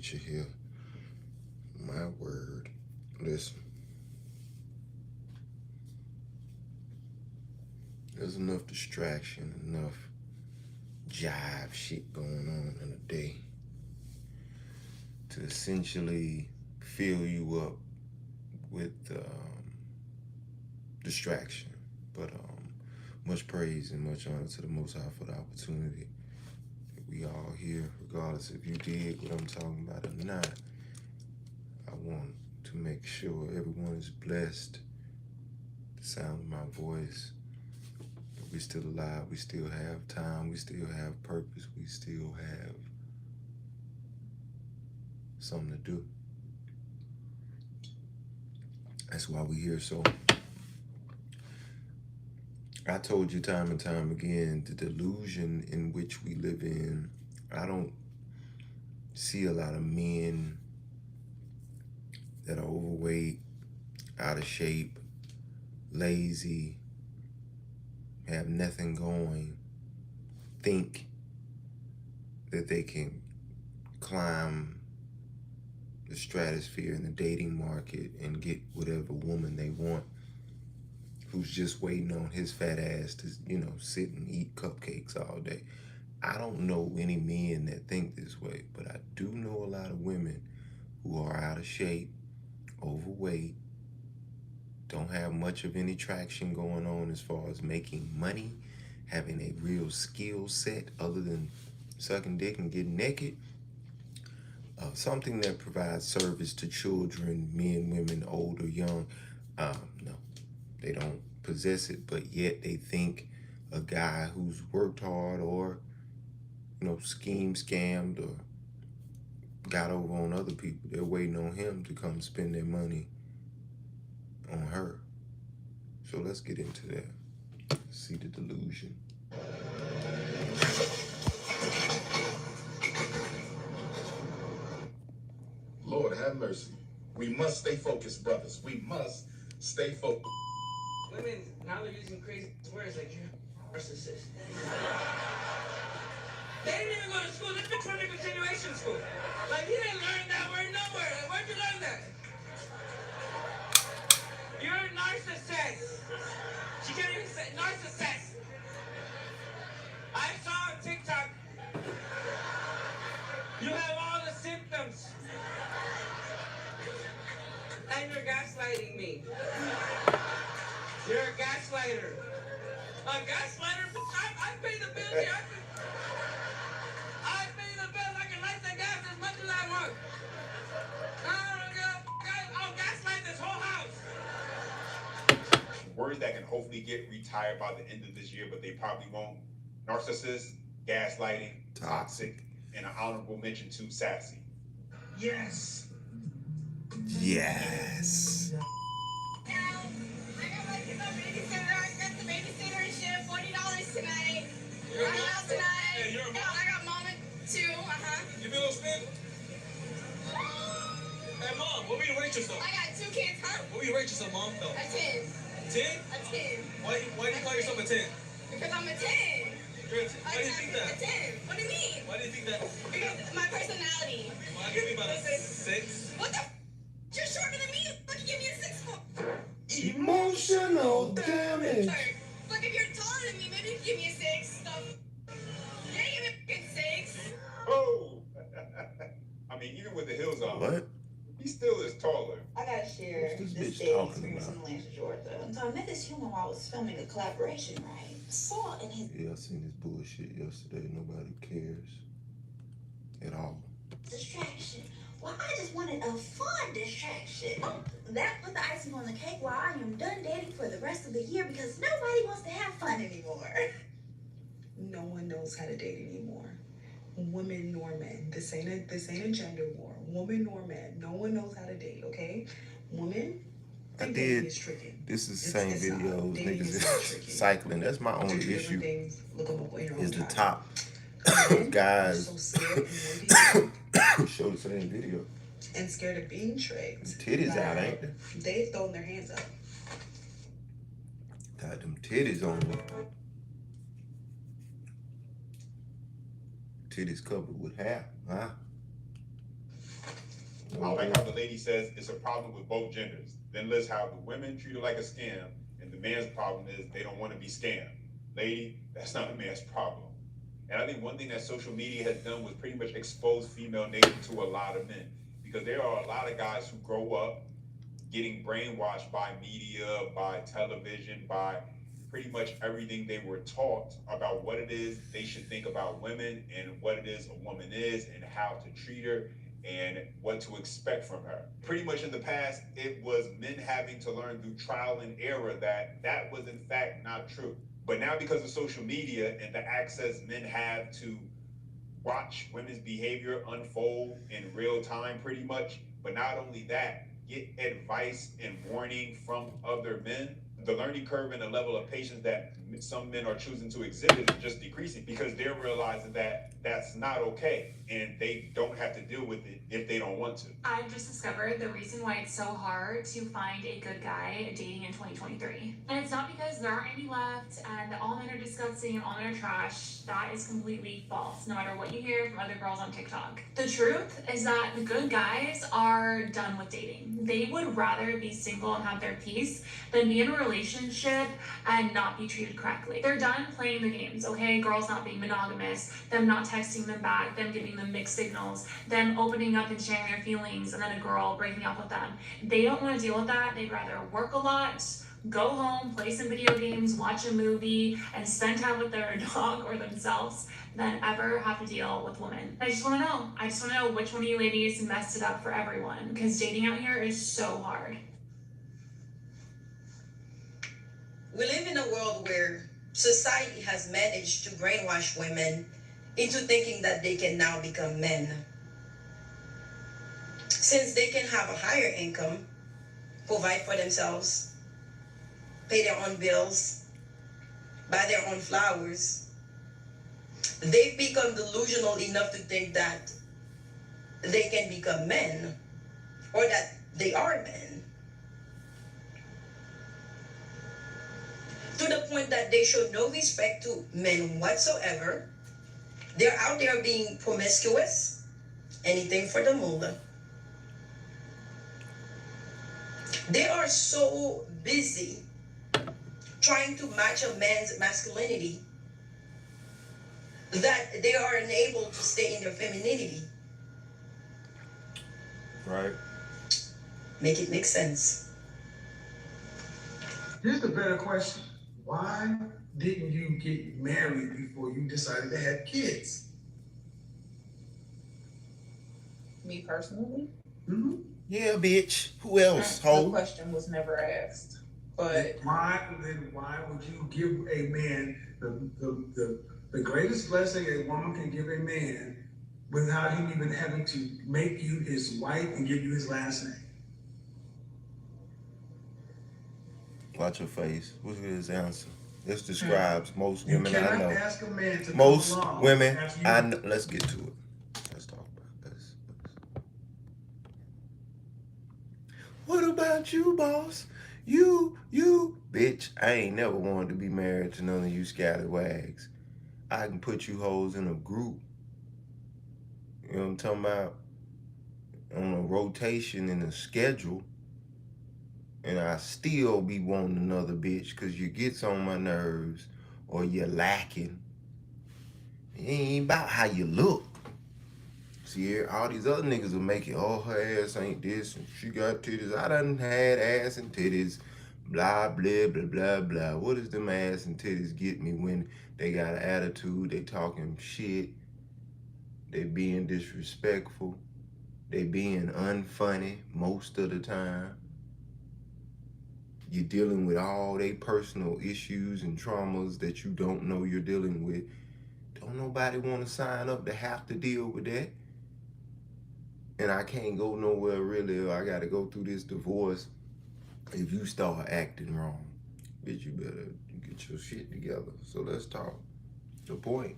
You hear my word. Listen, there's enough distraction, enough jive shit going on in a day to essentially fill you up with distraction. But much praise and much honor to the Most High for the opportunity that we all here, regardless if you dig what I'm talking about or not. I want to make sure everyone is blessed. The sound of my voice. We're still alive. We still have time. We still have purpose. We still have something to do. That's why we're here. So I told you time and time again, the delusion in which we live in, I don't see a lot of men that are overweight, out of shape, lazy, have nothing going, think that they can climb the stratosphere in the dating market and get whatever woman they want, who's just waiting on his fat ass to, sit and eat cupcakes all day. I don't know any men that think this way, but I do know a lot of women who are out of shape, overweight, don't have much of any traction going on as far as making money, having a real skill set other than sucking dick and getting naked. Something that provides service to children, men, women, old or young. No, they don't possess it, but yet they think a guy who's worked hard or, scammed or got over on other people, they're waiting on him to come spend their money on her. So let's get into that. See the delusion. Lord have mercy. We must stay focused, brothers. We must stay focused. Women, now they're using crazy words like you're a narcissist. They didn't even go to school. This bitch went to continuation school. Like, he didn't learn that word nowhere. Like, where'd you learn that? You're a narcissist. She can't even say narcissist. I saw on TikTok. You have all the symptoms. And you're gaslighting me. You're a gaslighter. A gaslighter? I pay the bills here. I pay the bills. I can light the gas as much as I want. I'll gaslight this whole house. Words that can hopefully get retired by the end of this year, but they probably won't. Narcissist, gaslighting, toxic, and an honorable mention to sassy. Yes. Yes. Tonight. Hey, you're a mom. I got mama too. You feel spin? Hey, mom, what will you rate yourself? I got 2 kids, huh? What will you rate yourself, mom? No. A 10. 10? A 10. Why do you call yourself a 10? Because I'm a 10. You're a 10. Why do you think that? A 10. What do you mean? Why do you think that? Because my personality. Well, I give you about a 6. What the? You're shorter than me. Look, you give me a 6 foot. Emotional damage. Look, if you're taller than me, maybe you give me a 6. So, yeah, give me a 6. Oh! I mean, even with the heels on, What? he still is taller. I gotta share What's this this bitch dating talking experience about? in Atlanta, Georgia. So I met this human while I was filming a collaboration, right? Saw in his Yeah, I seen this bullshit yesterday. Nobody cares at all. distraction. Well, I just wanted a fun distraction. That put the icing on the cake while I am done dating for the rest of the year because nobody wants to have fun anymore. No one knows how to date anymore. Women nor men. This ain't a gender war. Woman nor man. No one knows how to date, okay? Women, I think did. dating is tricky. This is the same It's not. videos. Dating Niggas is not is tricky. cycling. That's my Do only different issue. things, look 'em up on your own Is the time. top Men guys are so scared and wimpy show the same video. and scared of being tricked. Titties out, ain't they? They've thrown their hands up. Got them titties on me. Titties covered with hair, huh? I like how the lady says it's a problem with both genders. Then lists how the women treat it like a scam, and the man's problem is they don't want to be scammed. Lady, that's not a man's problem. And I think one thing that social media has done was pretty much expose female nature to a lot of men. Because there are a lot of guys who grow up getting brainwashed by media, by television, by pretty much everything they were taught about what it is they should think about women and what it is a woman is and how to treat her and what to expect from her. Pretty much in the past, it was men having to learn through trial and error that was in fact not true. But now because of social media and the access men have to watch women's behavior unfold in real time pretty much, but not only that, get advice and warning from other men, the learning curve and the level of patience that some men are choosing to exhibit is just decreasing because they're realizing that that's not okay and they don't have to deal with it if they don't want to. I've just discovered the reason why it's so hard to find a good guy dating in 2023. And it's not because there aren't any left and all men are disgusting and all men are trash. That is completely false, no matter what you hear from other girls on TikTok. The truth is that the good guys are done with dating. They would rather be single and have their peace than be in a relationship and not be treated correctly. They're done playing the games, okay? Girls not being monogamous, them not texting them back, them giving them mixed signals, them opening up and sharing their feelings, and then a girl breaking up with them. They don't want to deal with that. They'd rather work a lot, go home, play some video games, watch a movie, and spend time with their dog or themselves than ever have to deal with women. I just want to know which one of you ladies messed it up for everyone, because dating out here is so hard. We live in a world where society has managed to brainwash women into thinking that they can now become men. Since they can have a higher income, provide for themselves, pay their own bills, buy their own flowers, they've become delusional enough to think that they can become men or that they are men. To the point that they show no respect to men whatsoever. They're out there being promiscuous, anything for the moolah. They are so busy trying to match a man's masculinity that they are unable to stay in their femininity. Right. Make it make sense. Here's the better question. Why didn't you get married before you decided to have kids? Me personally, Yeah, bitch. Who else? the Ho? question was never asked. But Why would you give a man the greatest blessing a woman can give a man without him even having to make you his wife and give you his last name? Watch your face. What's his answer? This describes most women you I cannot know. ask a man to Most come along women after you- I know. Let's get to it. Let's talk about this. What about you, boss? You, bitch. I ain't never wanted to be married to none of you scallywags. I can put you hoes in a group. You know what I'm talking about? On a rotation in a schedule. And I still be wanting another bitch because you gets on my nerves or you're lacking. It ain't about how you look. See, all these other niggas will make it, oh, her ass ain't this and she got titties. I done had ass and titties, blah, blah, blah, blah, blah. What does them ass and titties get me when they got an attitude, they talking shit, they being disrespectful, they being unfunny most of the time. You're dealing with all they personal issues and traumas that you don't know you're dealing with. Don't nobody want to sign up to have to deal with that. And I can't go nowhere really, or I got to go through this divorce if you start acting wrong. Bitch, you better get your shit together. So let's talk. The point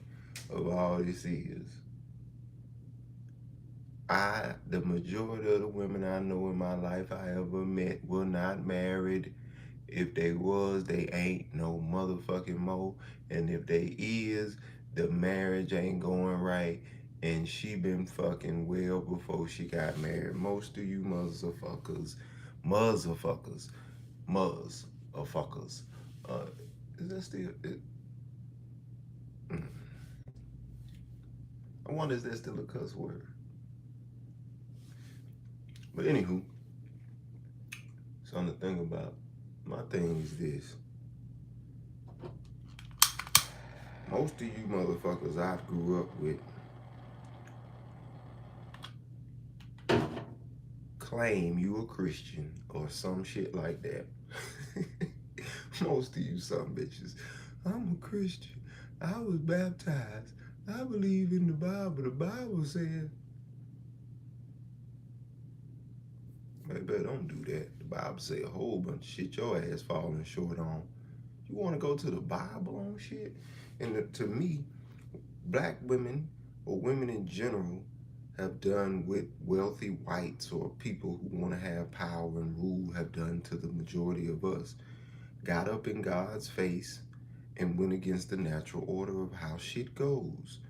of all this is, the majority of the women I know in my life I ever met were not married. If they was, they ain't no motherfucking more. And if they is, the marriage ain't going right. And she been fucking well before she got married. Most of you motherfuckers, is that still it? I wonder, is that still a cuss word? But anywho, something to think about. My thing is this. Most of you motherfuckers I grew up with claim you a Christian or some shit like that. Most of you some bitches. I'm a Christian. I was baptized. I believe in the Bible. The Bible says. Baby, don't do that. The Bible say a whole bunch of shit your ass falling short on. You want to go to the Bible on shit? And to me, black women or women in general have done what wealthy whites or people who want to have power and rule have done to the majority of us. Got up in God's face and went against the natural order of how shit goes.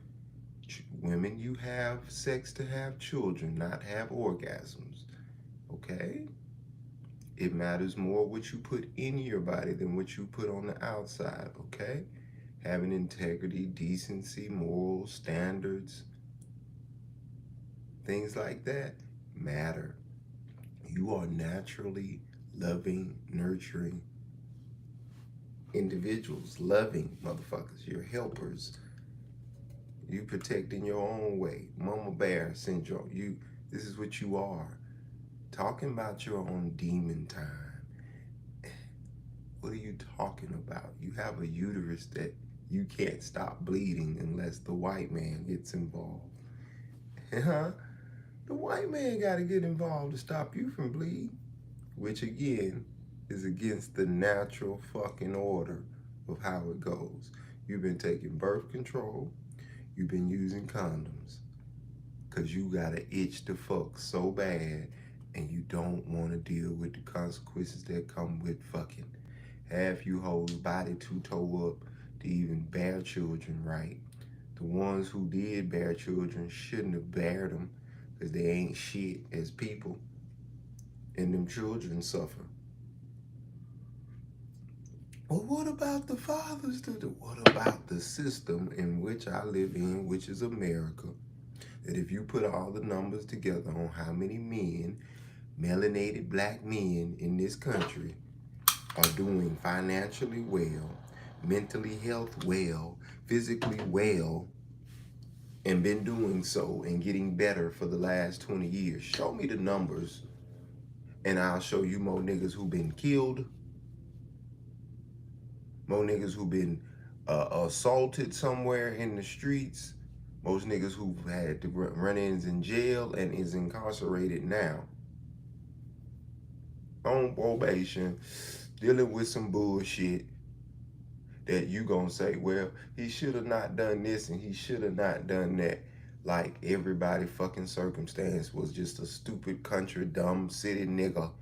Women, you have sex to have children, not have orgasms. Okay? It matters more what you put in your body than what you put on the outside, okay? Having integrity, decency, morals, standards, things like that matter. You are naturally loving, nurturing individuals, loving motherfuckers. You're helpers. You protect in your own way. Mama bear syndrome. This is what you are. Talking about your own demon time. What are you talking about? You have a uterus that you can't stop bleeding unless the white man gets involved. Huh? The white man got to get involved to stop you from bleeding, which again is against the natural fucking order of how it goes. You've been taking birth control. You've been using condoms because you got an itch to fuck so bad and you don't want to deal with the consequences that come with fucking. Half you hoes body too toe up to even bear children right. The ones who did bear children shouldn't have bared them because they ain't shit as people. And them children suffer. Well, what about the fathers? What about the system in which I live in, which is America? That if you put all the numbers together on how many men, melanated black men in this country are doing financially well, mentally health well, physically well, and been doing so and getting better for the last 20 years. Show me the numbers and I'll show you more niggas who been killed, more niggas who been assaulted somewhere in the streets, most niggas who've had run-ins in jail and is incarcerated now. On probation, dealing with some bullshit that you gonna say, well, he should have not done this and he should have not done that. Like everybody fucking circumstance was just a stupid country, dumb city nigga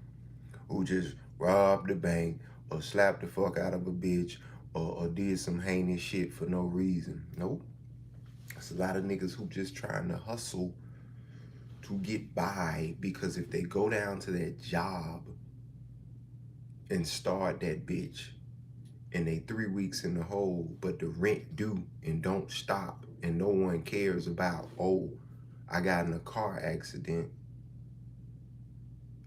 who just robbed the bank or slapped the fuck out of a bitch or did some heinous shit for no reason. Nope. There's a lot of niggas who just trying to hustle to get by because if they go down to that job and start that bitch and they 3 weeks in the hole, but the rent due and don't stop and no one cares about, oh, I got in a car accident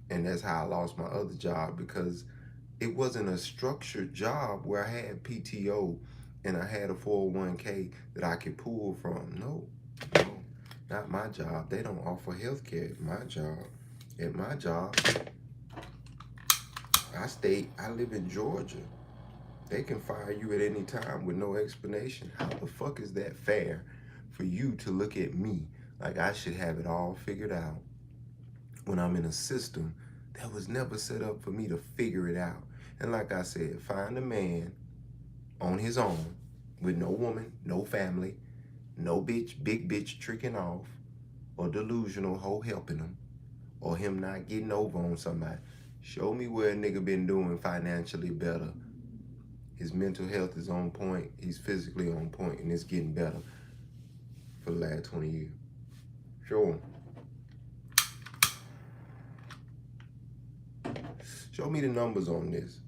and that's how I lost my other job, because it wasn't a structured job where I had PTO and I had a 401k that I could pull from. No, not my job. They don't offer health care at my job. At my job, I live in Georgia. They can fire you at any time with no explanation. How the fuck is that fair for you to look at me like I should have it all figured out when I'm in a system that was never set up for me to figure it out? And like I said, find a man on his own with no woman, no family, no bitch, big bitch tricking off, or delusional hoe helping him, or him not getting over on somebody. Show me where a nigga been doing financially better. His mental health is on point. He's physically on point, and it's getting better for the last 20 years. Show them. Show me the numbers on this.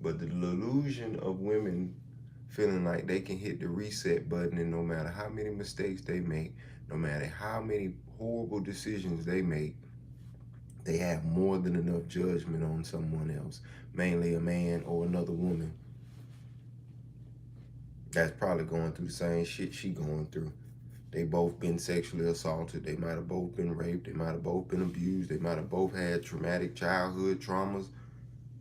But the delusion of women feeling like they can hit the reset button, and no matter how many mistakes they make, no matter how many horrible decisions they make, they have more than enough judgment on someone else, mainly a man or another woman that's probably going through the same shit she going through. They both been sexually assaulted. They might have both been raped. They might have both been abused. They might have both had traumatic childhood traumas.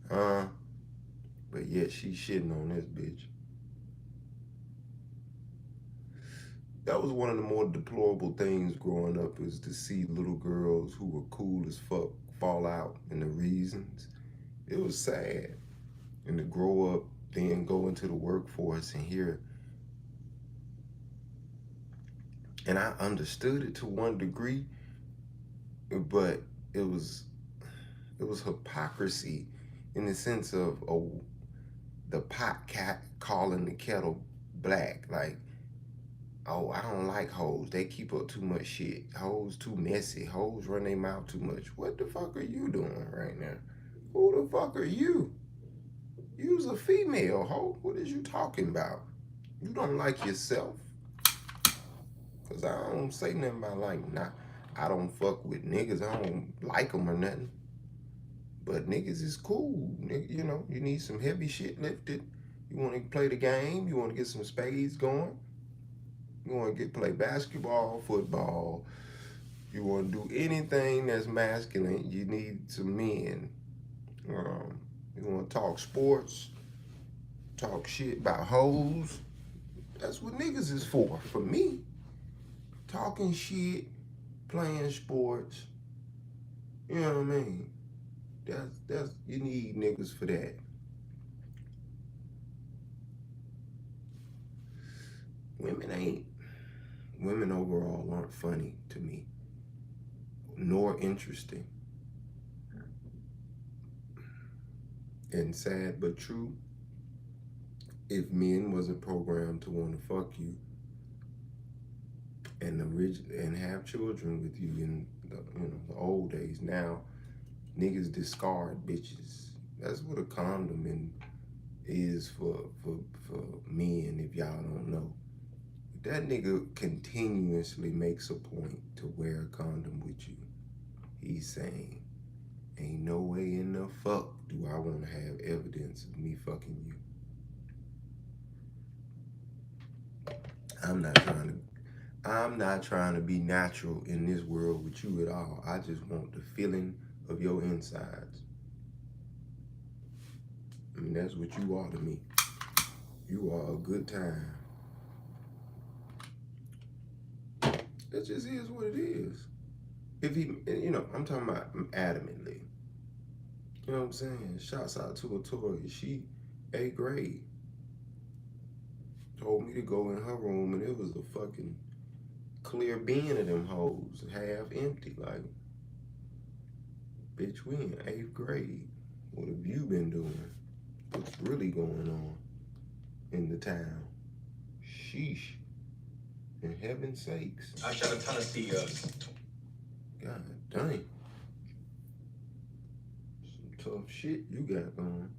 But yet she's shitting on this bitch. That was one of the more deplorable things growing up, is to see little girls who were cool as fuck fall out, and the reasons. It was sad. And to grow up, then go into the workforce and hear. And I understood it to one degree, but it was hypocrisy in the sense of the pot cat calling the kettle black. Like, oh, I don't like hoes. They keep up too much shit. Hoes too messy. Hoes run their mouth too much. What the fuck are you doing right now? Who the fuck are you? You's a female, hoe. What is you talking about? You don't like yourself? Because I don't say nothing about like, nah, I don't fuck with niggas. I don't like them or nothing. But niggas is cool. You know, you need some heavy shit lifted. You want to play the game. You want to get some spades going. You want to play basketball, football. You want to do anything that's masculine. You need some men. You want to talk sports, talk shit about hoes. That's what niggas is for me. Talking shit, playing sports. You know what I mean? That's you need niggas for that. Women overall aren't funny to me, nor interesting. And sad but true, if men wasn't programmed to want to fuck you and have children with you in the old days, now niggas discard bitches. That's what a condom is for men, if y'all don't know. That nigga continuously makes a point to wear a condom with you. He's saying, ain't no way in the fuck do I want to have evidence of me fucking you. I'm not trying to be natural in this world with you at all. I just want the feeling of your insides. I mean, that's what you are to me. You are a good time. That just is what it is. If he, I'm talking about adamantly. You know what I'm saying? Shouts out to Latoya. She 8th grade. Told me to go in her room, and it was a fucking clear bin of them hoes, half empty. Like, bitch, we in 8th grade. What have you been doing? What's really going on in the town? Sheesh. In heaven's sakes. I shot a ton of CEOs. God dang. Some tough shit you got going.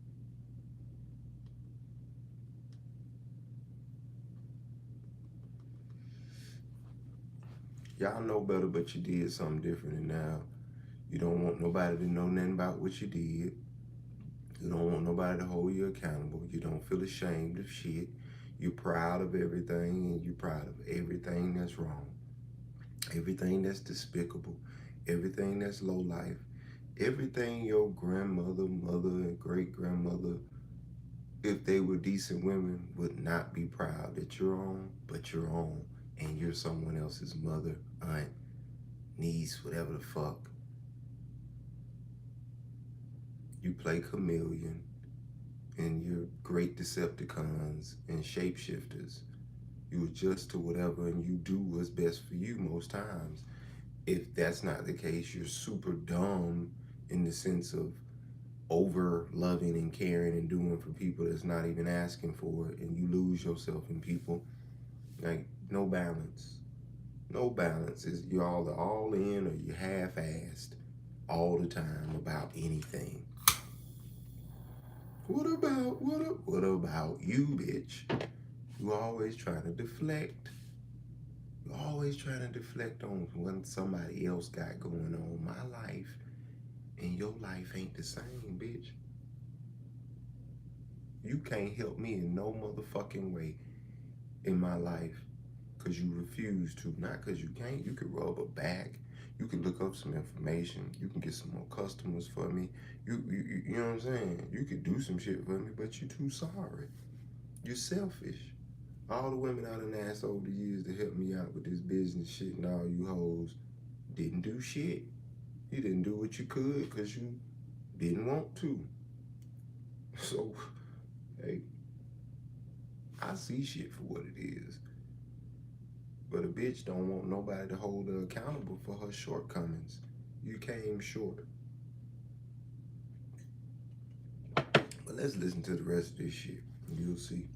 Y'all know better, but you did something different, and now you don't want nobody to know nothing about what you did. You don't want nobody to hold you accountable. You don't feel ashamed of shit. You're proud of everything, and you're proud of everything that's wrong. Everything that's despicable. Everything that's low life. Everything your grandmother, mother, and great-grandmother, if they were decent women, would not be proud that you're on, but you're on. And you're someone else's mother, aunt, niece, whatever the fuck. You play chameleon, and you're great Decepticons and shapeshifters. You adjust to whatever, and you do what's best for you most times. If that's not the case, you're super dumb in the sense of over loving and caring and doing for people that's not even asking for it, and you lose yourself in people. Like, no balance. No balance. You're all in or you're half-assed all the time about anything. What about you, bitch? You always trying to deflect. You're always trying to deflect on what somebody else got going on. My life and your life ain't the same, bitch. You can't help me in no motherfucking way in my life because you refuse to. Not because you can't. You could rub a back. You can look up some information. You can get some more customers for me. You know what I'm saying? You could do some shit for me, but you're too sorry. You're selfish. All the women I done asked over the years to help me out with this business shit and all you hoes didn't do shit. You didn't do what you could because you didn't want to. So, hey, I see shit for what it is. But a bitch don't want nobody to hold her accountable for her shortcomings. You came short. But let's listen to the rest of this shit. And you'll see.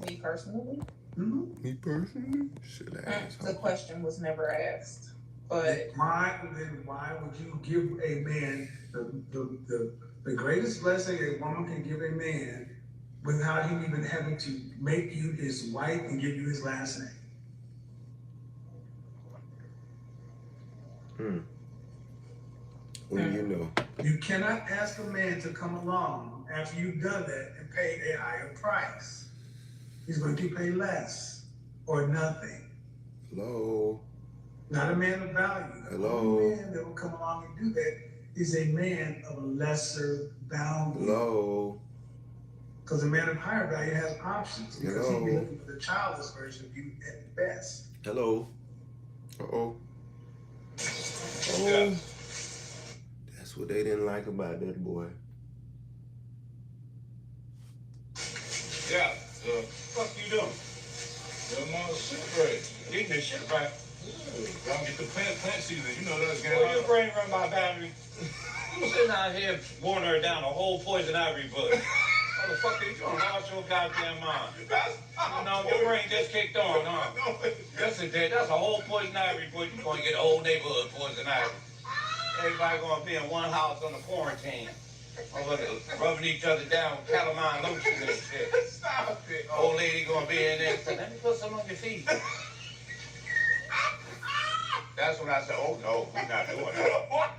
Me personally? Me personally? Shit, The question was never asked. But why would you give a man the greatest blessing a woman can give a man without him even having to make you his wife and give you his last name? Well, you know. You cannot ask a man to come along after you've done that and pay a higher price. He's going to pay less or nothing. Hello. Not a man of value. Hello. A man that will come along and do that is a man of a lesser value. Hello. Because a man of higher value has options. Because Hello. he'd be looking for the childless version of you at best. Hello. Uh-oh. Yeah. That's what they didn't like about that boy. Yeah, fuck you doing? I'm on the shit right. Getting the shit right. Yeah, I'm get the plant season. You know that's getting Well, your brain run by battery. You sitting out here watering down a whole poison ivy bush. Motherfucker, you don't know what your goddamn mind. You know, your brain just kicked on, huh? Yes, it did. That's a whole poison ivy bush. You're going to get a whole neighborhood poison ivy. Everybody going to be in one house on the quarantine. Rubbing each other down with calamine lotion and shit. Stop it. Old lady going to be in there. Let me put some on your feet. That's when I said, oh no, we're not doing that.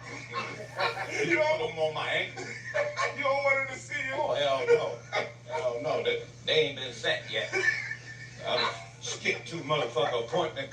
You don't put them on my ankle. You don't want her to see you? Oh, hell no. Hell no. They ain't been set yet. I skipped 2 motherfucker appointment.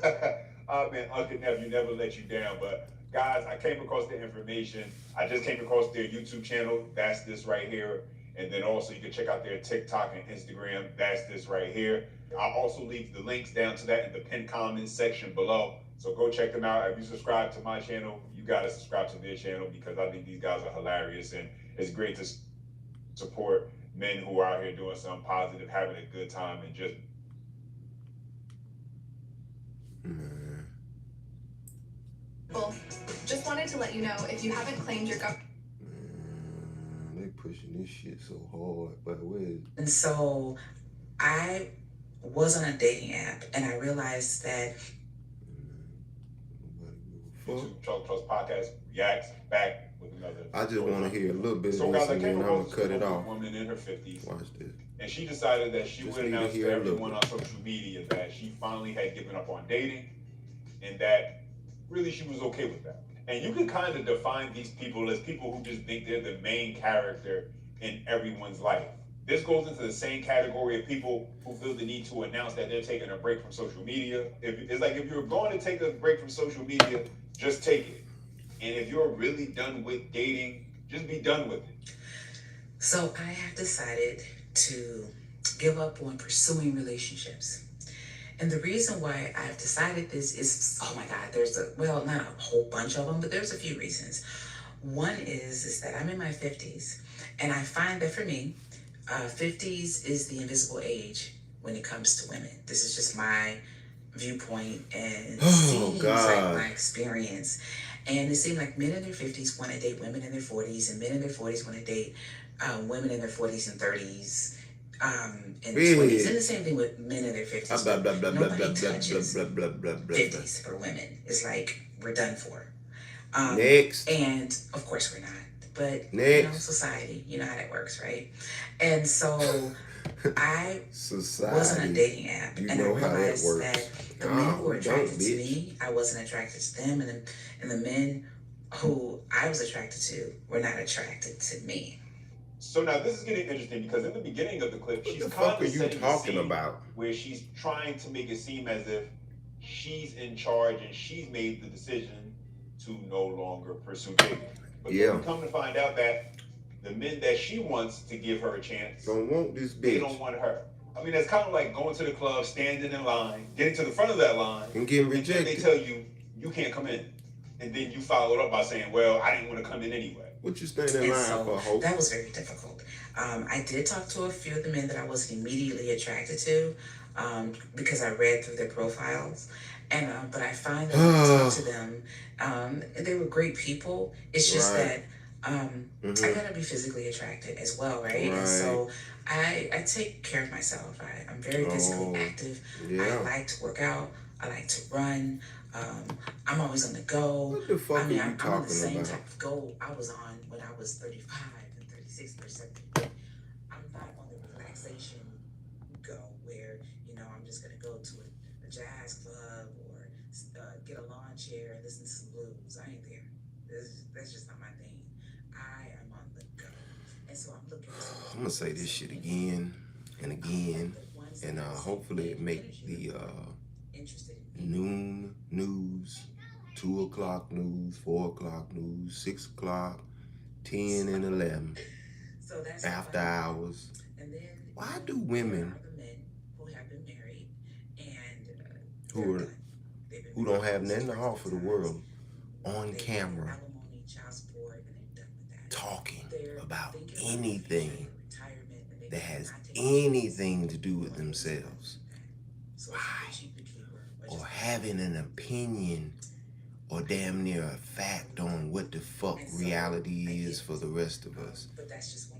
Man, Uncle Nephew never let you down. But guys, I came across the information. I just came across their YouTube channel. That's this right here. And then also you can check out their TikTok and Instagram. That's this right here. I'll also leave the links down to that in the pinned comments section below. So go check them out. If you subscribe to my channel, you gotta subscribe to their channel because I think these guys are hilarious and it's great to support men who are out here doing something positive, having a good time, and just Well, just wanted to let you know if you haven't claimed your government. They pushing this shit so hard, but wait. And so I was on a dating app and I realized that YouTube Chalk Trust Podcast reacts back with another. I just want to hear a little bit of So this guys, I and came then I'm across going to cut it a off. woman in her 50s. Watch this. And she decided that she Just would need to announce to hear a little everyone on social media that she finally had given up on dating and that really she was okay with that. And you can kind of define these people as people who just think they're the main character in everyone's life. This goes into the same category of people who feel the need to announce that they're taking a break from social media. It's like if you're going to take a break from social media, just take it. And if you're really done with dating, just be done with it. So I have decided to give up on pursuing relationships. And the reason why I've decided this is, oh my God, not a whole bunch of them, but there's a few reasons. One is that I'm in my 50s and I find that for me, 50s is the invisible age when it comes to women. This is just my viewpoint and seems like my experience. And it seems like men in their 50s want to date women in their 40s and men in their 40s want to date women in their 40s and 30s. in Yeah. 20s, and the same thing with men in their 50s. Blah, blah, blah, blah, Nobody blah, blah, touches blah, blah, blah, blah, blah. 50s for women. It's like we're done for. Next. And of course we're not. But Next. you know, society, you know how that works, right? And so I wasn't a dating app, You and I know how that realized works. that the men who were Oh, don't, attracted to bitch. me, I wasn't attracted to them, and the men who I was attracted to were not attracted to me. So now this is getting interesting because in the beginning of the clip, What she's the fuck are you condescending the talking scene about? where she's trying to make it seem as if she's in charge and she's made the decision to no longer pursue dating. But Yeah. then we come to find out that the men that she wants to give her a chance Don't want this they bitch. don't want her. I mean, it's kind of like going to the club, standing in line, getting to the front of that line, And getting and then they rejected. tell you you can't come in, and then you follow it up by saying, "Well, I didn't want to come in anyway." What you standing in And line so for, hoe? that was very difficult. I did talk to a few of the men that I wasn't immediately attracted to because I read through their profiles. And but I find that when I talk to them, they were great people. It's just Right. that I gotta be physically attracted as well, right? Right. And so I take care of myself. I'm very physically active. I Yeah. like to work out. I like to run. I'm always on the go. What the fuck I mean, are you I'm on the talking same about? type of goal I was on when I was 35 and 36%. I'm not on the relaxation go where, you know, I'm just going to go to a jazz club or get a lawn chair and listen to some blues. I ain't there. That's just not my thing. I am on the go. And so I'm looking for I'm gonna say this shit again and again, and hopefully it make the noon news, 2 o'clock news, 4 o'clock news, 6 o'clock, 10 and 11, So that's after hours. And then Why do women there are the men who have been married and who don't have nothing to offer the world on camera talking about anything that has anything to do with themselves? Why? Or having an opinion or damn near a fact on what the fuck reality is for the rest of us.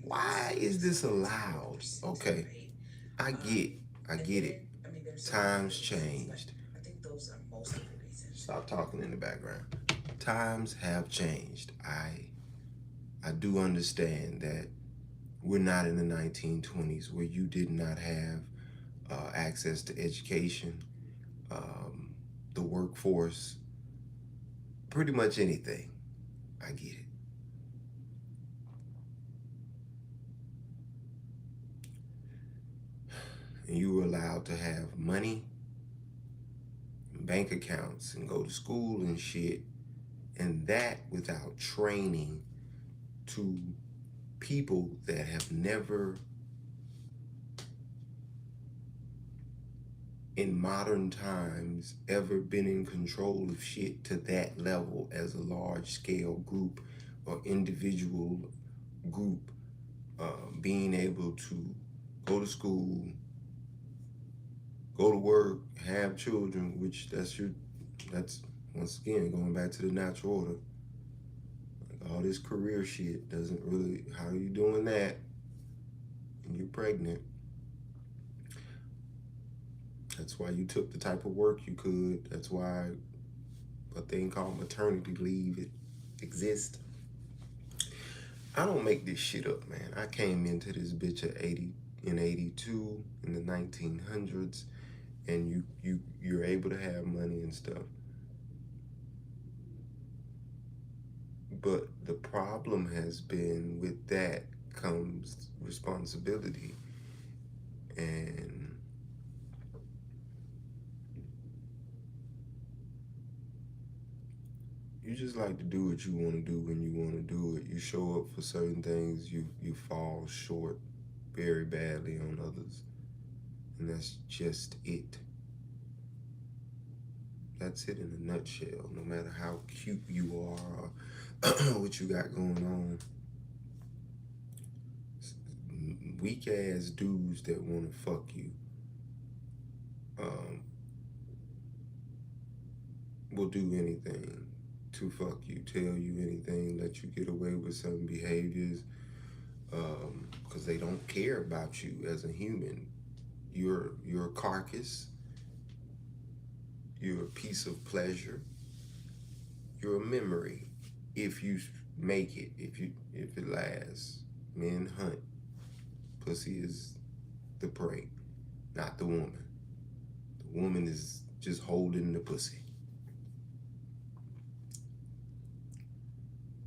Why is this allowed? Okay, I get it. Times changed. Stop talking in the background. Times have changed. I do understand that we're not in the 1920s where you did not have access to education, the workforce, pretty much anything. I get it. And you were allowed to have money, bank accounts, and go to school and shit, and that without training to people that have never in modern times ever been in control of shit to that level as a large scale group or individual group, being able to go to school, go to work, have children, which that's once again going back to the natural order. Like all this career shit doesn't really, how are you doing that and you're pregnant? That's why you took the type of work you could. That's why a thing called maternity leave exists. I don't make this shit up, man. I came into this bitch at 82 in the 1900s, and you're able to have money and stuff. But the problem has been with that comes responsibility, and you just like to do what you want to do when you want to do it. You show up for certain things, you fall short very badly on others. And that's just it. That's it in a nutshell. No matter how cute you are or what you got going on. Weak ass dudes that want to fuck you will do anything to fuck you, tell you anything, let you get away with certain behaviors, because they don't care about you as a human. You're a carcass. You're a piece of pleasure. You're a memory. If you make it, if it lasts. Men hunt. Pussy is the prey, not the woman. The woman is just holding the pussy.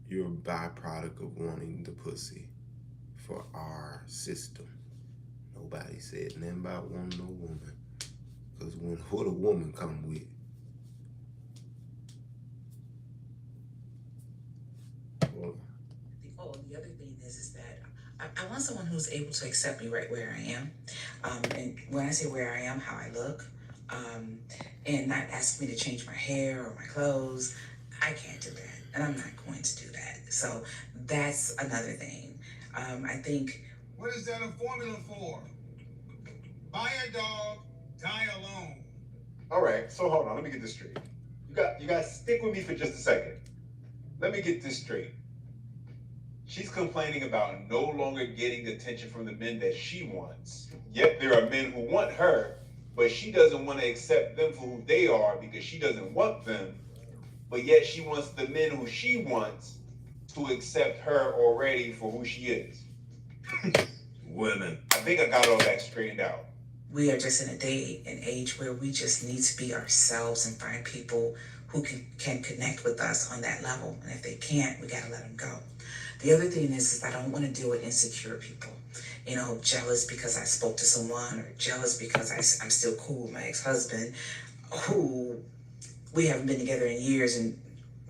You're a byproduct of wanting the pussy for our system. Nobody said nothing about wanting no woman. Because what a woman come with. The other thing is that I want someone who's able to accept me right where I am. And when I say where I am, how I look, and not ask me to change my hair or my clothes. I can't do that, and I'm not going to do that. So that's another thing. I think. What is that a formula for? Buy a dog, die alone. All right, so hold on, let me get this straight. You guys stick with me for just a second. Let me get this straight. She's complaining about no longer getting attention from the men that she wants. Yet there are men who want her, but she doesn't want to accept them for who they are because she doesn't want them. But yet she wants the men who she wants to accept her already for who she is. Women. I think I got all that straightened out. We are just in a day and age where we just need to be ourselves and find people who can connect with us on that level. And if they can't, we gotta let them go. The other thing is I don't want to deal with insecure people. You know, jealous because I spoke to someone, or jealous because I'm still cool with my ex-husband, who we haven't been together in years and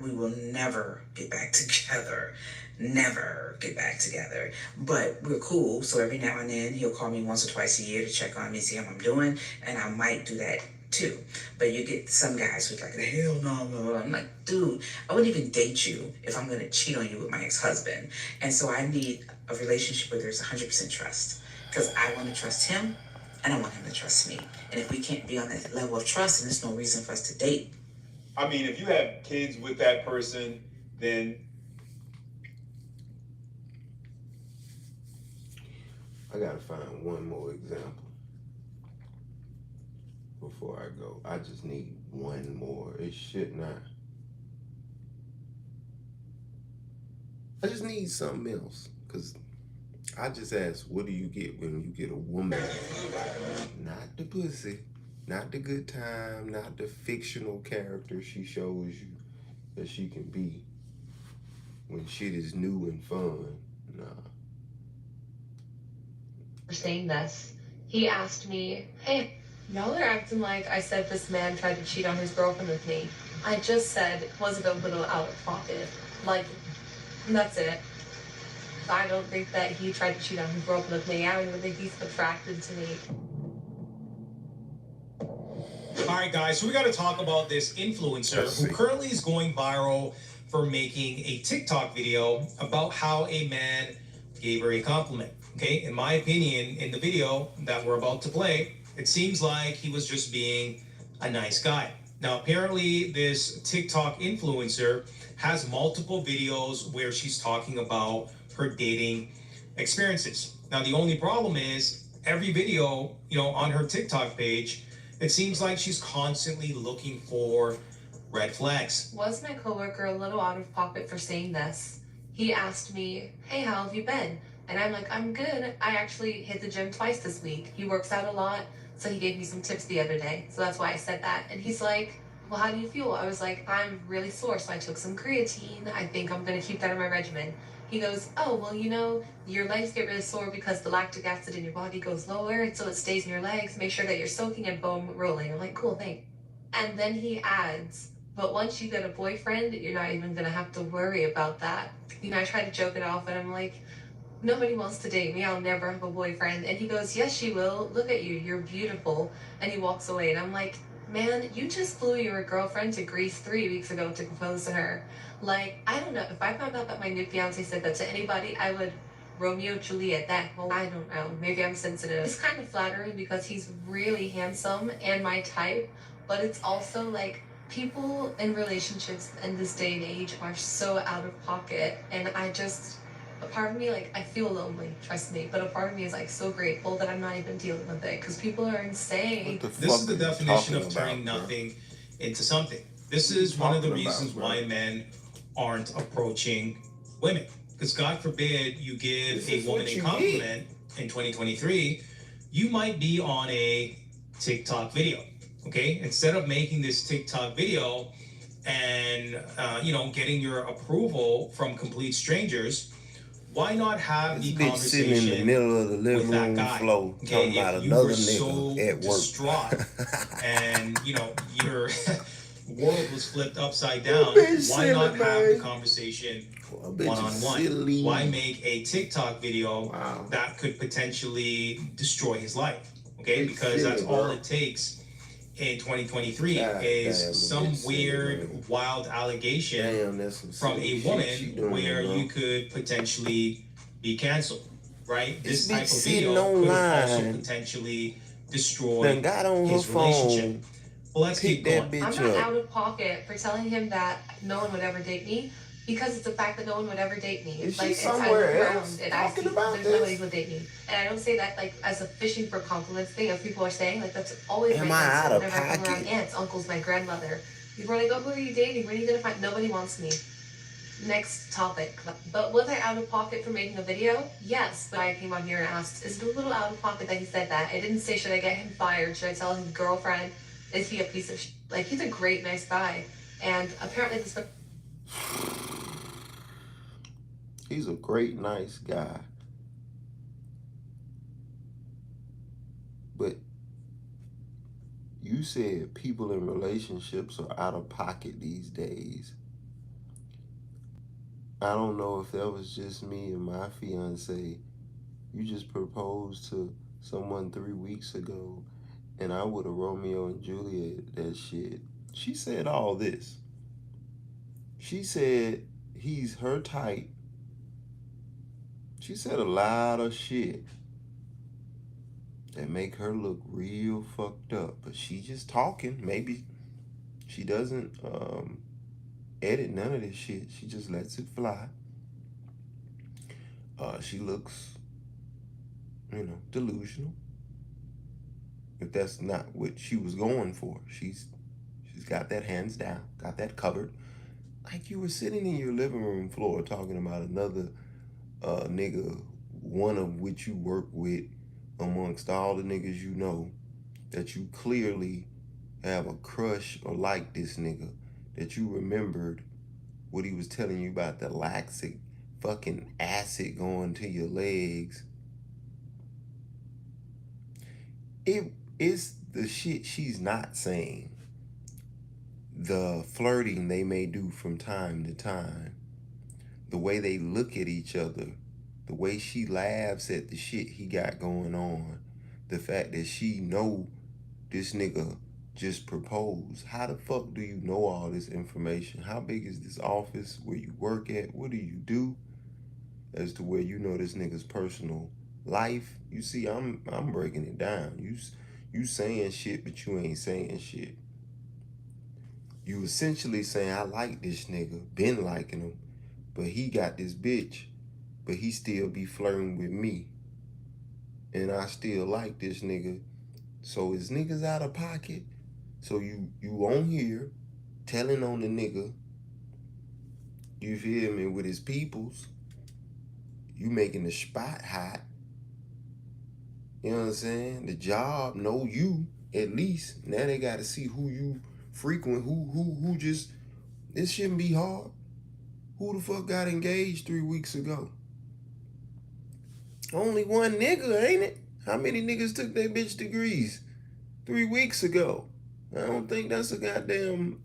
we will never get back together. Never get back together. But we're cool, so every now and then he'll call me once or twice a year to check on me, see how I'm doing, and I might do that too. But you get some guys who's like, hell no. I'm like, dude, I wouldn't even date you if I'm gonna cheat on you with my ex-husband. And so I need a relationship where there's 100% trust, because I want to trust him and I want him to trust me. And if we can't be on that level of trust, then there's no reason for us to date. I mean, if you have kids with that person, then I gotta find one more example before I go. I just need one more. It should not. I just need something else. Because I just asked, what do you get when you get a woman? Not the pussy, not the good time, not the fictional character she shows you that she can be when shit is new and fun. Nah. For saying this, he asked me, hey, y'all are acting like I said this man tried to cheat on his girlfriend with me. I just said, was it a little out of pocket? Like, that's it. I don't think that he tried to cheat on his girlfriend with me. I don't even think he's attracted to me. All right, guys, so we got to talk about this influencer who currently is going viral for making a TikTok video about how a man gave her a compliment. Okay, in my opinion, in the video that we're about to play, it seems like he was just being a nice guy. Now, apparently, this TikTok influencer has multiple videos where she's talking about her dating experiences. Now, the only problem is every video, on her TikTok page, it seems like she's constantly looking for red flags. Was my coworker a little out of pocket for saying this? He asked me, hey, how have you been? And I'm like, I'm good. I actually hit the gym twice this week. He works out a lot, so he gave me some tips the other day. So that's why I said that. And he's like, well, how do you feel? I was like, I'm really sore, so I took some creatine. I think I'm gonna keep that in my regimen. He goes, oh, well, your legs get really sore because the lactic acid in your body goes lower, and so it stays in your legs. Make sure that you're soaking and foam rolling. I'm like, cool, thanks. And then he adds, but once you get a boyfriend, you're not even gonna have to worry about that. I try to joke it off, and I'm like, nobody wants to date me. I'll never have a boyfriend. And he goes, yes, you will. Look at you. You're beautiful. And he walks away. And I'm like, man, you just flew your girlfriend to Greece 3 weeks ago to propose to her. Like, I don't know. If I found out that my new fiance said that to anybody, I would Romeo Juliet that. Well, I don't know. Maybe I'm sensitive. It's kind of flattering because he's really handsome and my type. But it's also like, people in relationships in this day and age are so out of pocket. And a part of me, like, I feel lonely, trust me, but a part of me is like so grateful that I'm not even dealing with it because people are insane. This is the definition of turning nothing into something. This is one of the reasons why men aren't approaching women. Because God forbid you give a woman a compliment in 2023, you might be on a TikTok video. Okay, instead of making this TikTok video and getting your approval from complete strangers, why not have the bitch conversation sitting in the middle of the living room floor talking about another nigga at work. Distraught and your world was flipped upside down. Why not have the conversation one-on-one? Why make a TikTok video that could potentially destroy his life? Okay, because that's all it takes in 2023 is some weird, wild allegation from a woman where you could potentially be canceled, right? This type of video could also potentially destroy his relationship. Well, let's keep going. I'm not out of pocket for telling him that no one would ever date me because it's the fact that no one would ever date me. It's like it's somewhere else talking about this. Nobody would date me, and I don't say that like as a fishing for compliments thing. As people are saying, like that's always my answer whenever I come around aunts, uncles, my grandmother. People are like, "Oh, who are you dating? When are you gonna find?" Nobody wants me. Next topic. But was I out of pocket for making a video? Yes, but I came on here and asked, is it a little out of pocket that he said that? I didn't say, should I get him fired? Should I tell his girlfriend? Is he a piece of shit? Like, he's a great, nice guy. And apparently this... He's a great, nice guy. But you said people in relationships are out of pocket these days. I don't know if that was just me and my fiance. You just proposed to someone 3 weeks ago, and I would have Romeo and Juliet that shit. She said all this. She said he's her type. She said a lot of shit that make her look real fucked up. But she just talking. Maybe she doesn't edit none of this shit. She just lets it fly. She looks, delusional. If that's not what she was going for. She's got that hands down, got that covered. Like you were sitting in your living room floor talking about another nigga, one of which you work with amongst all the niggas you know, that you clearly have a crush or like this nigga, that you remembered what he was telling you about the lactic fucking acid going to your legs. It's the shit she's not saying. The flirting they may do from time to time. The way they look at each other. The way she laughs at the shit he got going on. The fact that she know this nigga just proposed. How the fuck do you know all this information? How big is this office where you work at? What do you do? As to where you know this nigga's personal life. You see, I'm breaking it down. You saying shit, but you ain't saying shit. You essentially saying, I like this nigga, been liking him, but he got this bitch, but he still be flirting with me. And I still like this nigga. So is niggas out of pocket? So you on here telling on the nigga, you feel me, with his peoples. You making the spot hot. You know what I'm saying? The job know you, at least. Now they got to see who you frequent, who just, this shouldn't be hard. Who the fuck got engaged 3 weeks ago? Only one nigga, ain't it? How many niggas took their bitch degrees 3 weeks ago? I don't think that's a goddamn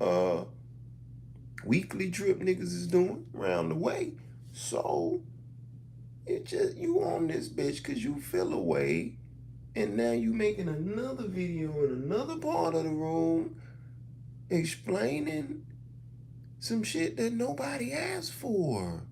weekly trip niggas is doing around the way. So, it just, you on this bitch because you feel away. And now you making another video in another part of the room explaining some shit that nobody asked for.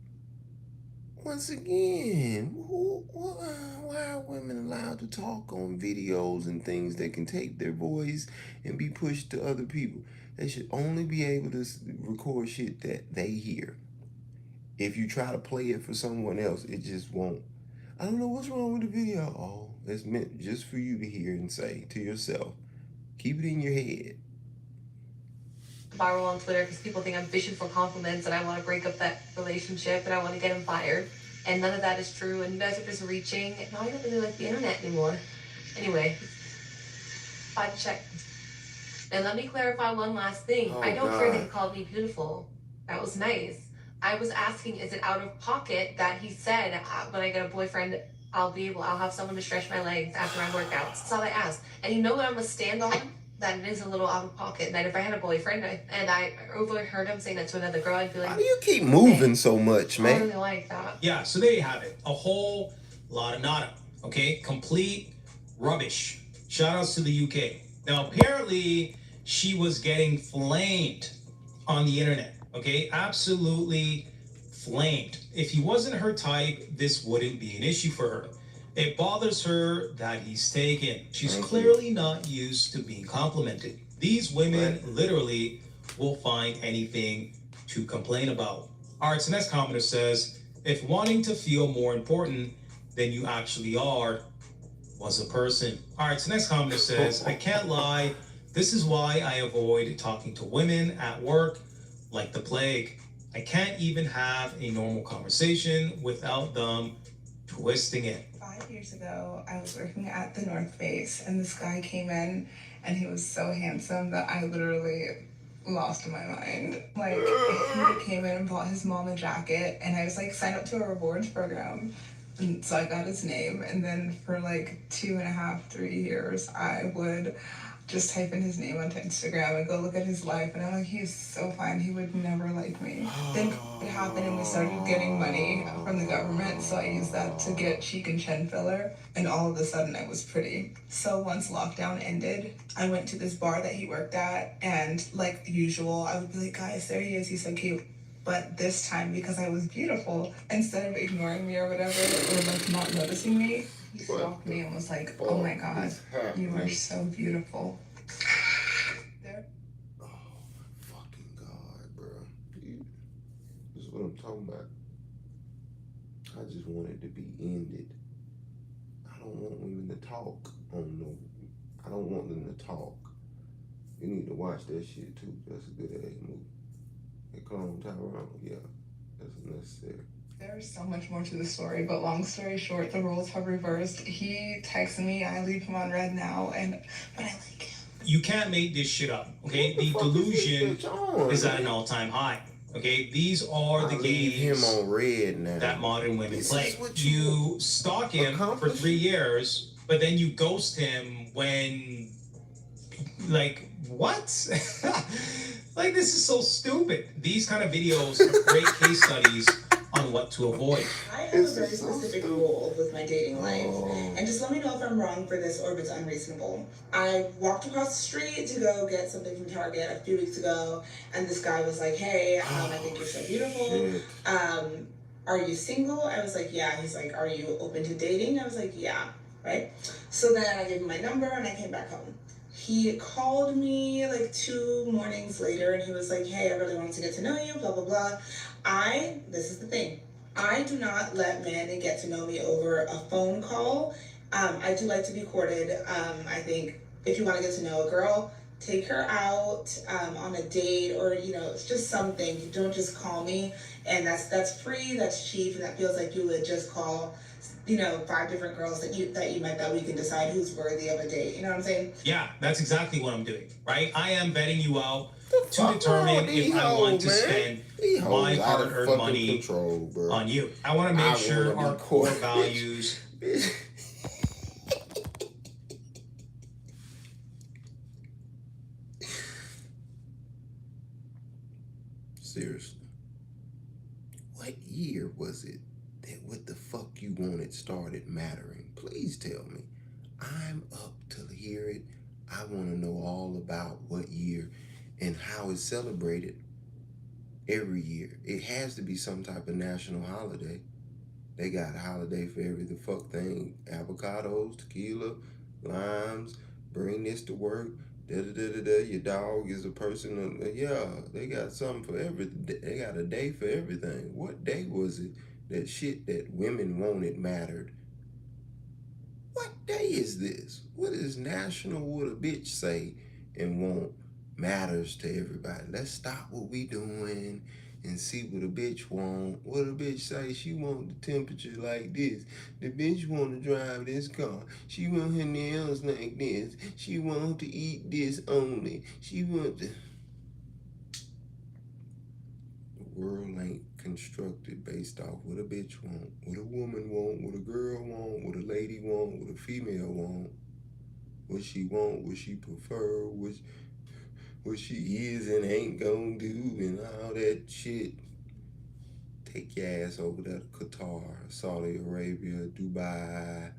Once again, why are women allowed to talk on videos and things that can take their voice and be pushed to other people? They should only be able to record shit that they hear. if you try to play it for someone else, it just won't. I don't know what's wrong with the video. Oh, it's meant just for you to hear and say to yourself. Keep it in your head. Viral on Twitter because people think I'm fishing for compliments and I want to break up that relationship and I want to get him fired. And none of that is true. And you guys are just reaching. Now I don't really like the internet anymore. Anyway, fact check. And let me clarify one last thing. Oh, I don't care that God. he called me beautiful. That was nice. I was asking, is it out of pocket that he said, when I get a boyfriend, I'll have someone to stretch my legs after my workouts. That's all I asked. And you know what I'm gonna stand on? That it is a little out of pocket. That if I had a boyfriend and I overheard him saying that to another girl, I'd be like, How do you keep moving so much, I man? don't really like that. Yeah, so there you have it. A whole lot of nada. Okay? Complete rubbish. Shout outs to the UK. Now, apparently, she was getting flamed on the internet. Okay? Absolutely flamed. If he wasn't her type, this wouldn't be an issue for her. It bothers her that he's taken. She's clearly not used to being complimented. These women literally will find anything to complain about. All right, so next commenter says, if wanting to feel more important than you actually are was a person. All right, so next commenter says, I can't lie. This is why I avoid talking to women at work like the plague. I can't even have a normal conversation without them twisting it. 5 years ago, I was working at the North Face, and this guy came in, and he was so handsome that I literally lost my mind. Like, he came in and bought his mom a jacket, and I was like, sign up to a rewards program. And so I got his name, and then for like 2.5, 3 years, I would just type in his name onto Instagram and go look at his life, and I'm like, he's so fine, he would never like me. Then it happened and we started getting money from the government, so I used that to get cheek and chin filler, and all of a sudden I was pretty. So once lockdown ended, I went to this bar that he worked at, and like usual, I would be like, guys, there he is, he's so cute. But this time, because I was beautiful, instead of ignoring me or whatever, or like not noticing me, he stalked me and was like, oh my God, you are so beautiful. There. Oh my fucking God, bro. This is what I'm talking about. I just want it to be ended. I don't want women to talk on no. I don't want them to talk. You need to watch that shit too. That's a good ass movie. Hey, Clone Tyrone, yeah, that's necessary. There's so much more to the story, but long story short, the roles have reversed. He texted me, I leave him on red now, but I like him. You can't make this shit up, okay? The delusion is at an all-time high, okay? These are the leave games him on red now. that modern women This play. is what You stalk him for 3 years, but then you ghost him when, like, what? Like, this is so stupid. These kind of videos are great case studies on what to avoid. I have a very specific rule with my dating life, and just let me know if I'm wrong for this or if it's unreasonable. I walked across the street to go get something from Target a few weeks ago, and this guy was like, hey, I think you're so beautiful. Are you single? I was like, yeah. He's like, are you open to dating? I was like, yeah, right? So then I gave him my number and I came back home. He called me like 2 mornings later and he was like, hey, I really wanted to get to know you, blah, blah, blah. This is the thing. I do not let men get to know me over a phone call. I do like to be courted. I think if you want to get to know a girl, take her out on a date or, it's just something. You don't just call me. And that's free, that's cheap, and that feels like you would just call 5 different girls that you met that we can decide who's worthy of a date. You know what I'm saying? Yeah, that's exactly what I'm doing, right? I am vetting you out to determine if I want to spend my hard-earned money on you. I want to make sure our core values... Seriously. What year was it that what the fuck you wanted started mattering? Please tell me. I'm up to hear it. I want to know all about what year and how it's celebrated every year. It has to be some type of national holiday. They got a holiday for every the fuck thing. Avocados, tequila, limes, bring this to work, Your dog is a person. Yeah, they got something for everything. They got a day for everything. What day was it that shit that women wanted mattered? What day is this? What is National What a Bitch Say and Want matters to everybody? Let's stop what we doing and see what a bitch want. What a bitch say, she want the temperature like this. The bitch want to drive this car. She want her nails like this. She want to eat this only. She want to... The world ain't constructed based off what a bitch want, what a woman want, what a girl want, what a lady want, what a female want, what she want, what she prefer, what she is and ain't gonna do, and all that shit. Take your ass over there to Qatar, Saudi Arabia, Dubai,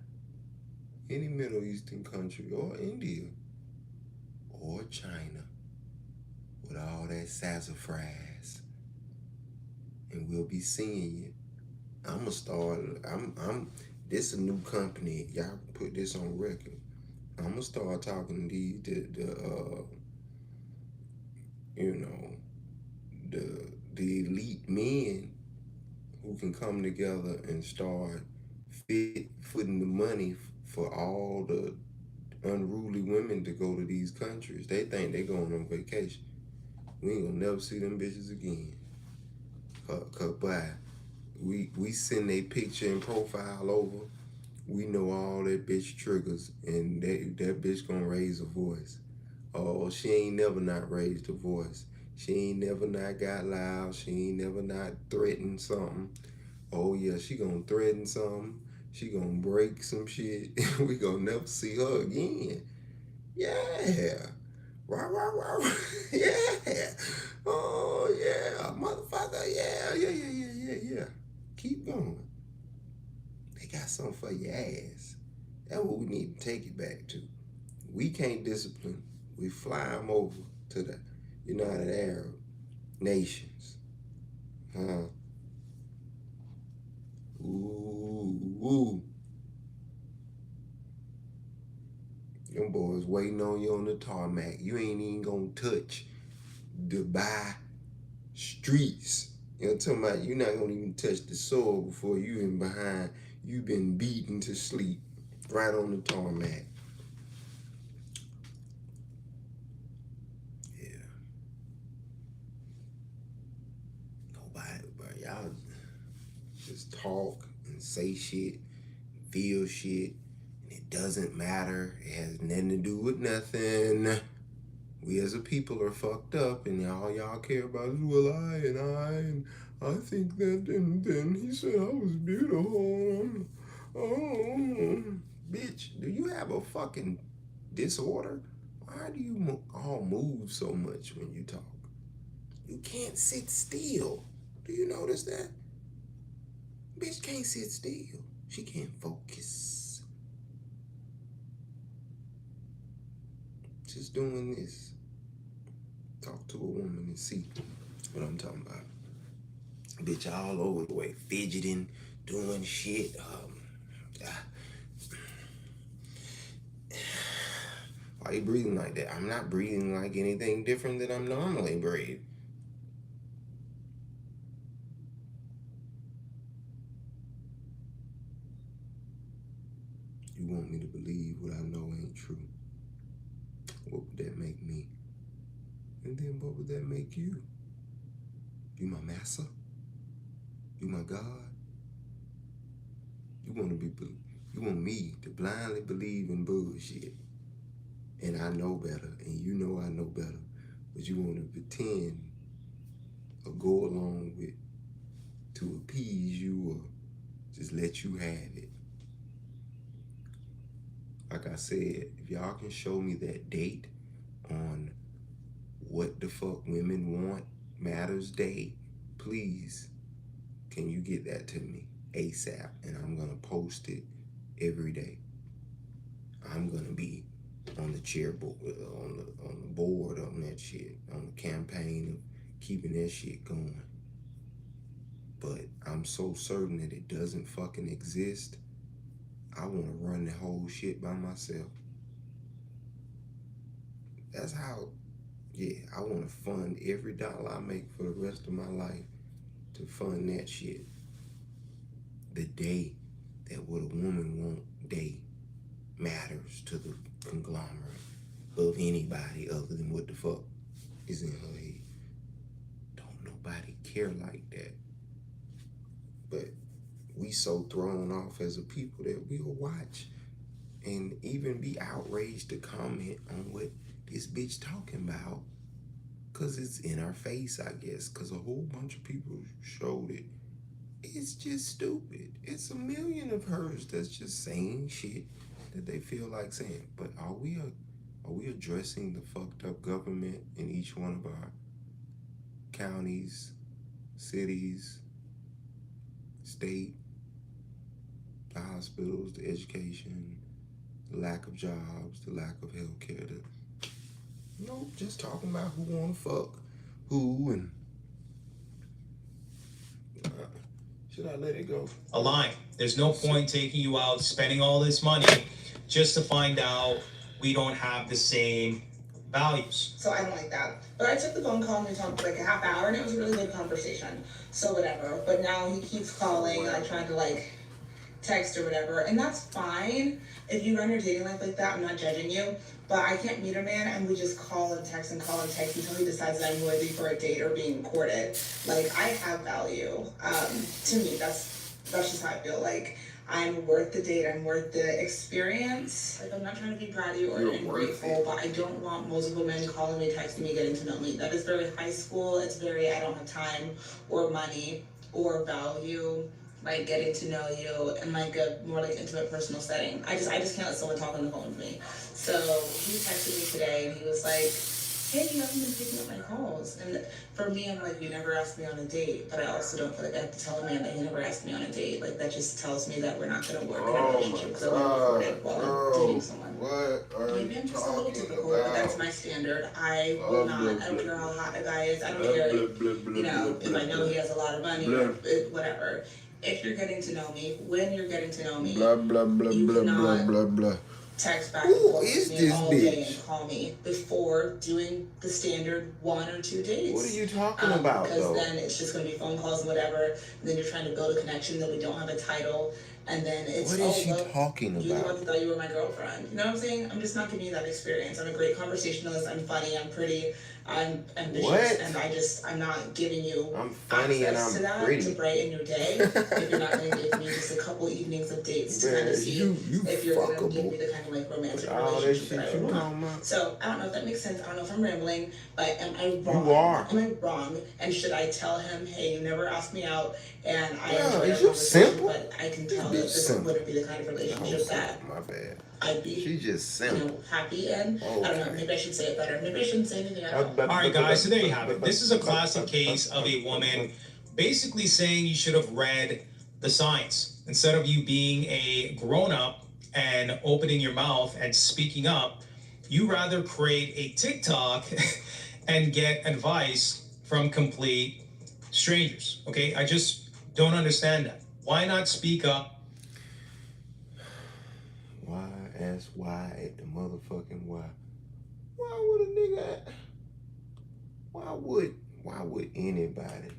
any Middle Eastern country, or India, or China, with all that sassafras, and we'll be seeing you. I'ma start, this a new company, y'all put this on record. I'ma start talking to the elite men who can come together and start footing the money for all the unruly women to go to these countries. They think they going on vacation. We ain't gonna never see them bitches again. Cause we send a picture and profile over. We know all that bitch triggers, and that bitch gonna raise a voice. Oh, she ain't never not raised a voice. She ain't never not got loud. She ain't never not threatened something. Oh yeah, she gonna threaten something. She gonna break some shit. We gonna never see her again. Yeah. Rah. Yeah. Oh yeah, motherfucker. Yeah. Keep going. They got something for your ass. That's what we need to take it back to. We can't discipline. We fly them over to the United Arab Nations. Ooh. Them boys waiting on you on the tarmac. You ain't even gonna touch Dubai streets. You know what I'm talking about? You're not gonna even touch the soil before you've been beaten to sleep right on the tarmac. Yeah. Nobody, bro. Y'all just talk and say shit, feel shit, and it doesn't matter. It has nothing to do with nothing. We as a people are fucked up, and all y'all care about is, well, I think that, and then he said I was beautiful. Oh, bitch, do you have a fucking disorder? Why do you all move so much when you talk? You can't sit still. Do you notice that? Bitch can't sit still. She can't focus. Just doing this. Talk to a woman and see what I'm talking about. Bitch all over the way, fidgeting, doing shit. Why you breathing like that? I'm not breathing like anything different than I'm normally breathe. You want me to believe what I know ain't true. What would that make me? And then what would that make you? You my master? You my God? You want me to blindly believe in bullshit. And I know better, and you know I know better. But you want to pretend or go along with to appease you or just let you have it. Like I said, if y'all can show me that date on what the fuck women want matters day, please, can you get that to me ASAP? And I'm gonna post it every day. I'm gonna be on the chairboard, on the board on that shit, on the campaign of keeping that shit going. But I'm so certain that it doesn't fucking exist. I want to run the whole shit by myself. That's how, yeah, I want to fund every dollar I make for the rest of my life to fund that shit. The day that what a woman want day matters to the conglomerate of anybody other than what the fuck is in her head. Don't nobody care like that. But we so thrown off as a people that we'll watch and even be outraged to comment on what this bitch talking about, cause it's in our face, I guess, cause a whole bunch of people showed it. It's just stupid. It's a million of hers that's just saying shit that they feel like saying. But are we addressing the fucked up government in each one of our counties, cities, state, the hospitals, the education, the lack of jobs, the lack of health care? Nope, just talking about who wanna fuck who and should I let it go? A line. There's no point taking you out, spending all this money just to find out we don't have the same values. So I don't like that. But I took the phone call and we talked for like a half hour and it was a really good conversation. So whatever. But now he keeps calling. I tried to like text or whatever. And that's fine. If you run your dating life like that, I'm not judging you. But I can't meet a man and we just call and text until he decides that I'm worthy for a date or being courted. Like, I have value. To me, that's just how I feel. Like, I'm worth the date, I'm worth the experience. Like, I'm not trying to be bratty or ungrateful, but I don't want multiple men calling me, texting me, getting to know me. That is very high school. It's very, I don't have time or money or value. Like getting to know you in like a more like intimate personal setting. I just can't let someone talk on the phone with me. So he texted me today and he was like, hey, you haven't been picking up my calls. And for me, I'm like, you never asked me on a date, but I also don't feel like I have to tell a man that you never asked me on a date. Like that just tells me that we're not gonna work in a relationship because I won't afford it while I'm dating someone. Maybe I'm just a little typical, but that's my standard. I will not, I don't care how hot a guy is, I don't care, you know, if I know he has a lot of money or whatever. If you're getting to know me, when you're getting to know me, you cannot text back and forth with me all day and call me before doing the standard 1 or 2 dates. What are you talking about, because then it's just going to be phone calls and whatever, and then you're trying to build a connection that we don't have a title, and then it's, what is she talking you about? thought you were my girlfriend. You know what I'm saying? I'm just not giving you that experience. I'm a great conversationalist, I'm funny, I'm pretty, I'm ambitious, and I'm not giving you access to that to brighten your day if you're not going to give me just a couple evenings of dates to kind of see if you're going to give me the kind of like romantic relationship that I would want. So I don't know if that makes sense. I don't know if I'm rambling, but am I wrong? You are. Am I wrong? And should I tell him, hey, you never asked me out, and I Yeah, enjoyed is our you conversation, simple? but I can tell that this wouldn't be the kind of relationship that My bad. I'd be, She just you simple. know, happy in. I don't know. Maybe I should say it better. Maybe I shouldn't say anything at all. All right, guys, so there you have it. This is a classic case of a woman basically saying you should have read the signs. Instead of you being a grown-up and opening your mouth and speaking up, you rather create a TikTok and get advice from complete strangers, okay? I just don't understand that. Why not speak up? Why ask why at the motherfucking why? Why would a nigga? Why would anybody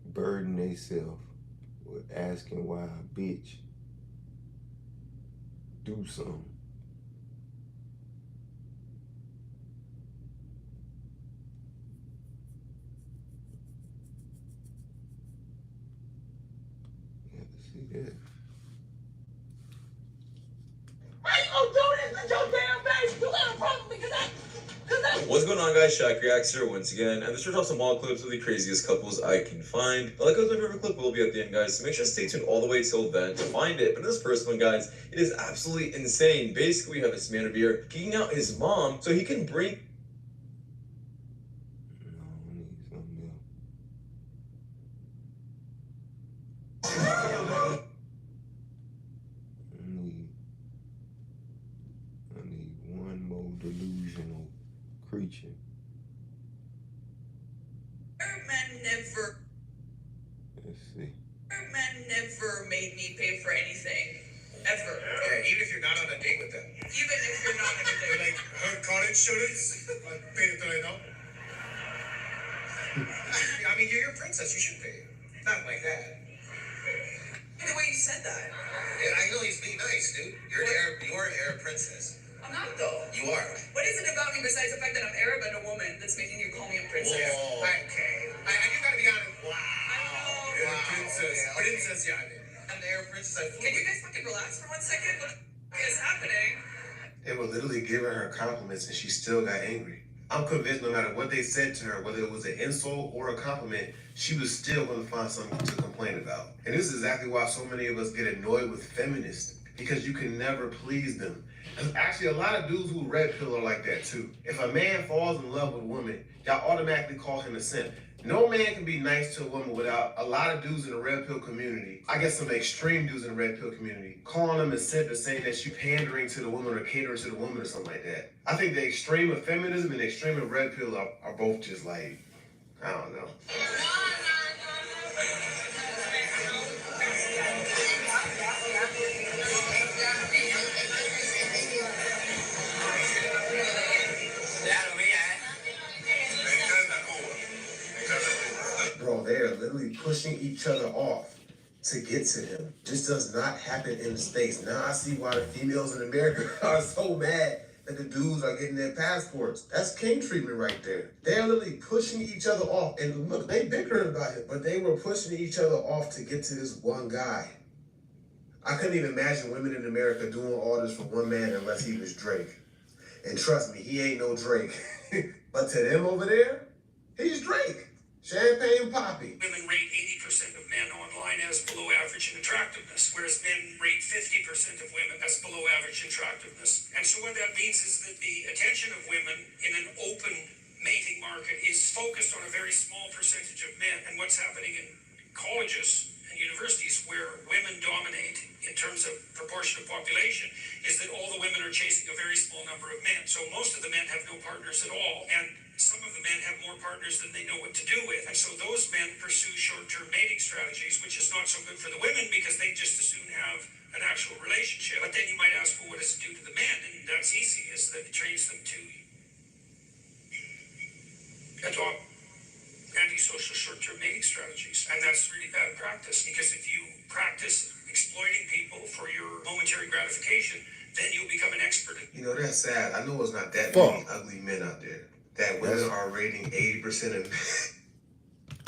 burden themselves with asking why a bitch do something? Yeah, see that. Why you gonna do this to your damn face? You got a problem because What's going on, guys? Shaq Reacts here once again, and this is some wall clips of the craziest couples I can find. But like my favorite clip will be at the end, guys, so make sure to stay tuned all the way till then to find it. But in this first one, guys, it is absolutely insane. Basically, we have this man over here kicking out his mom so he can bring I need one more delusional creature. men never. Let's see. Men never made me pay for anything. Ever. Yeah, even if you're not on a date with them. Even if you're not on a date. Like her car insurance, pay it, no? I mean, you're a princess. You should pay. Not like that. The way you said that. Yeah, I know he's being nice, dude. You're an Arab princess. I'm not though. You are. What is it about me besides the fact that I'm Arab and a woman that's making you call me a princess? Whoa. Okay. You gotta be honest. Wow. You're a princess. Yeah, okay. Princess Yadi. I'm the Arab princess. Can you guys fucking relax for 1 second? What the is happening? They were literally giving her compliments and she still got angry. I'm convinced no matter what they said to her, whether it was an insult or a compliment, she was still going to find something to complain about. And this is exactly why so many of us get annoyed with feminists, because you can never please them. And actually, a lot of dudes who red pill are like that too. If a man falls in love with a woman, y'all automatically call him a simp. No man can be nice to a woman without a lot of dudes in the red pill community, I guess some extreme dudes in the red pill community, calling them a simp and saying that you pandering to the woman or catering to the woman or something like that. I think the extreme of feminism and the extreme of red pill are both just like, I don't know. Bro, they are literally pushing each other off to get to him. This does not happen in the States. Now I see why the females in America are so mad that the dudes are getting their passports. That's king treatment right there. They're literally pushing each other off. And look, they bickering about it, but they were pushing each other off to get to this one guy. I couldn't even imagine women in America doing all this for one man unless he was Drake. And trust me, he ain't no Drake. But to them over there, he's Drake. Champagne Poppy. Women rate 80% of men online as below average in attractiveness, whereas men rate 50% of women as below average in attractiveness. And so what that means is that the attention of women in an open mating market is focused on a very small percentage of men. And what's happening in colleges and universities where women dominate in terms of proportion of population is that all the women are chasing a very small number of men. So most of the men have no partners at all. And some of the men have more partners than they know what to do with. And so those men pursue short-term mating strategies, which is not so good for the women because they just as soon have an actual relationship. But then you might ask, well, what does it do to the men? And that's easy, is that it trains them to adopt antisocial short-term mating strategies. And that's really bad practice, because if you practice exploiting people for your momentary gratification, then you'll become an expert. You know, that's sad. I know it's not that many ugly men out there. That women are rating 80% of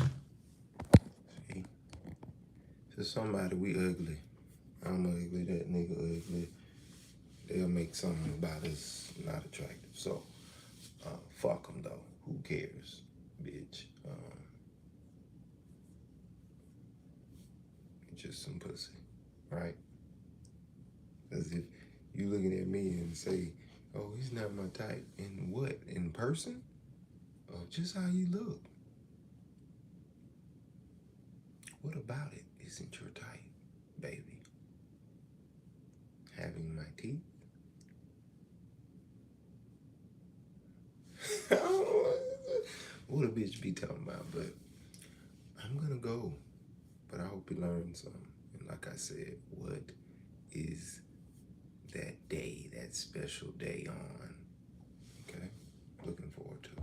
men. See, to somebody, we ugly. I'm ugly, that nigga ugly. They'll make something about us not attractive. So, fuck them though. Who cares, bitch? Just some pussy, right? Because if you looking at me and say, oh, he's not my type. In what? In person? Or just how you look? What about it isn't your type, baby? Having my teeth? What a bitch be talking about, but I'm gonna go. But I hope you learned something. And like I said, what is that day, that special day on? Okay? Looking forward to it.